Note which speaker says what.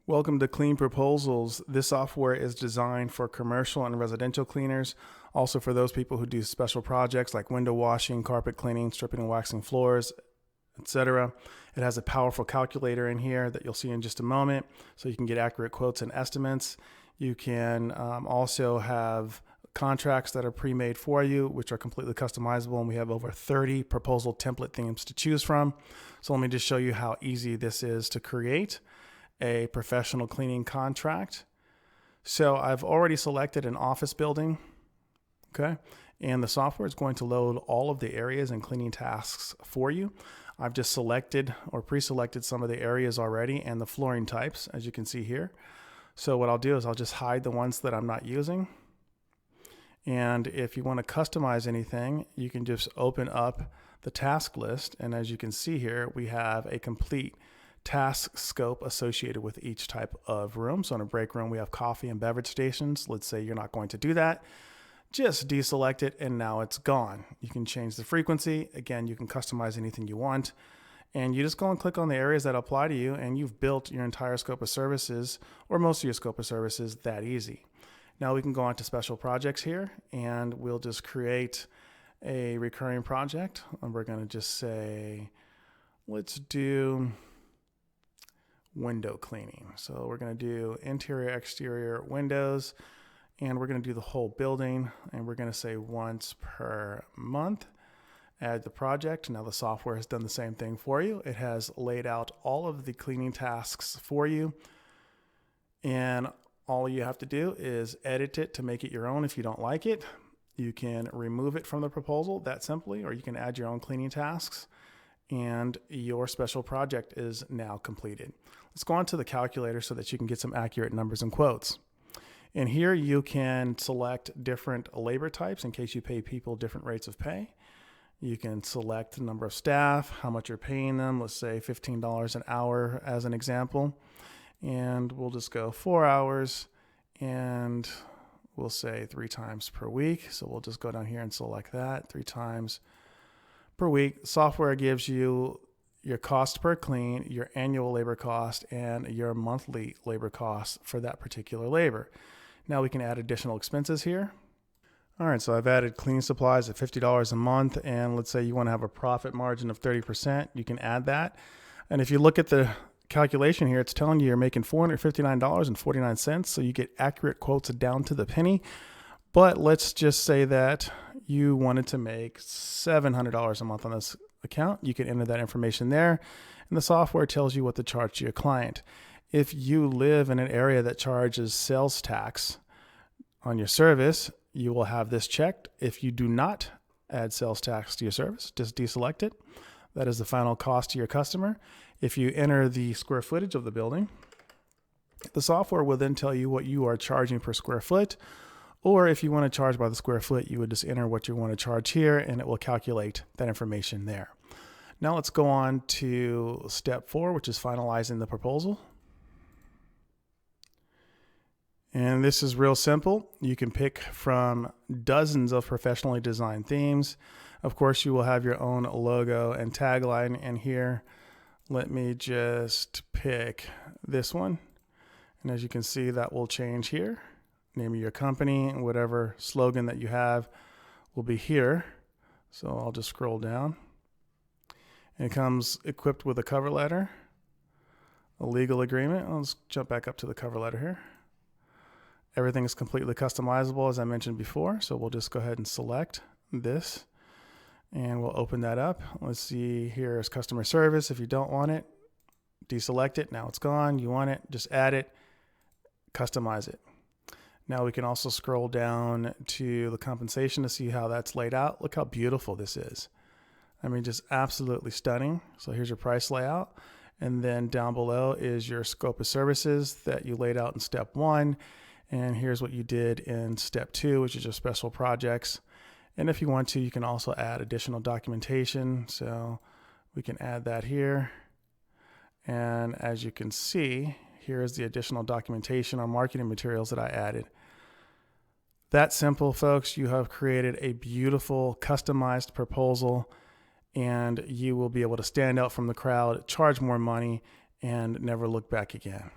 Speaker 1: Welcome to Clean Proposals. This software is designed for commercial and residential cleaners, also for those people who do special projects like window washing, carpet cleaning, stripping and waxing floors, etc. It has a powerful calculator in here that you'll see in just a moment, so you can get accurate quotes and estimates. You can also have contracts that are pre-made for you, which are completely customizable, and we have over 30 proposal template themes to choose from. So let me just show you how easy this is to create a professional cleaning contract. So I've already selected an office building, okay? And the software is going to load all of the areas and cleaning tasks for you. I've just selected or pre-selected some of the areas already and the flooring types, as you can see here. So what I'll do is I'll just hide the ones that I'm not using. And if you want to customize anything, you can just open up the task list. And as you can see here, we have a complete task scope associated with each type of room. So in a break room, we have coffee and beverage stations. Let's say you're not going to do that. Just deselect it and now it's gone. You can change the frequency. Again, you can customize anything you want. And you just go and click on the areas that apply to you and you've built your entire scope of services or most of your scope of services that easy. Now we can go on to special projects here and we'll just create a recurring project. And we're going to just say, let's do window cleaning. So we're going to do interior, exterior windows, and we're going to do the whole building. And we're going to say once per month. Add the project. Now the software has done the same thing for you. It has laid out all of the cleaning tasks for you. And all you have to do is edit it to make it your own. If you don't like it, you can remove it from the proposal that simply, or you can add your own cleaning tasks. And your special project is now completed. Let's go on to the calculator so that you can get some accurate numbers and quotes. And here you can select different labor types in case you pay people different rates of pay. You can select the number of staff, how much you're paying them. Let's say $15 an hour as an example. And we'll just go 4 hours and we'll say 3 times per week. So we'll just go down here and select that 3 times per week. Software gives you your cost per clean, your annual labor cost, and your monthly labor cost for that particular labor. Now we can add additional expenses here. All right, so I've added cleaning supplies at $50 a month, and let's say you want to have a profit margin of 30%, you can add that. And if you look at the calculation here, it's telling you you're making $459.49, so you get accurate quotes down to the penny. But let's just say that you wanted to make $700 a month on this account. You can enter that information there, and the software tells you what to charge to your client. If you live in an area that charges sales tax on your service, you will have this checked. If you do not add sales tax to your service, just deselect it. That is the final cost to your customer. If you enter the square footage of the building, the software will then tell you what you are charging per square foot. Or if you want to charge by the square foot, you would just enter what you want to charge here and it will calculate that information there. Now let's go on to step 4, which is finalizing the proposal. And this is real simple. You can pick from dozens of professionally designed themes. Of course, you will have your own logo and tagline. And here, let me just pick this one. And as you can see, that will change here. Name of your company and whatever slogan that you have will be here. So I'll just scroll down. And it comes equipped with a cover letter, a legal agreement. I'll just jump back up to the cover letter here. Everything is completely customizable, as I mentioned before. So we'll just go ahead and select this and we'll open that up. Let's see, here's customer service. If you don't want it, deselect it. Now it's gone. You want it, just add it, customize it. Now we can also scroll down to the compensation to see how that's laid out. Look how beautiful this is. I mean, just absolutely stunning. So here's your price layout. And then down below is your scope of services that you laid out in step 1. And here's what you did in step 2, which is your special projects. And if you want to, you can also add additional documentation. So we can add that here. And as you can see, here's the additional documentation or marketing materials that I added. That simple, folks. You have created a beautiful customized proposal and you will be able to stand out from the crowd, charge more money, and never look back again.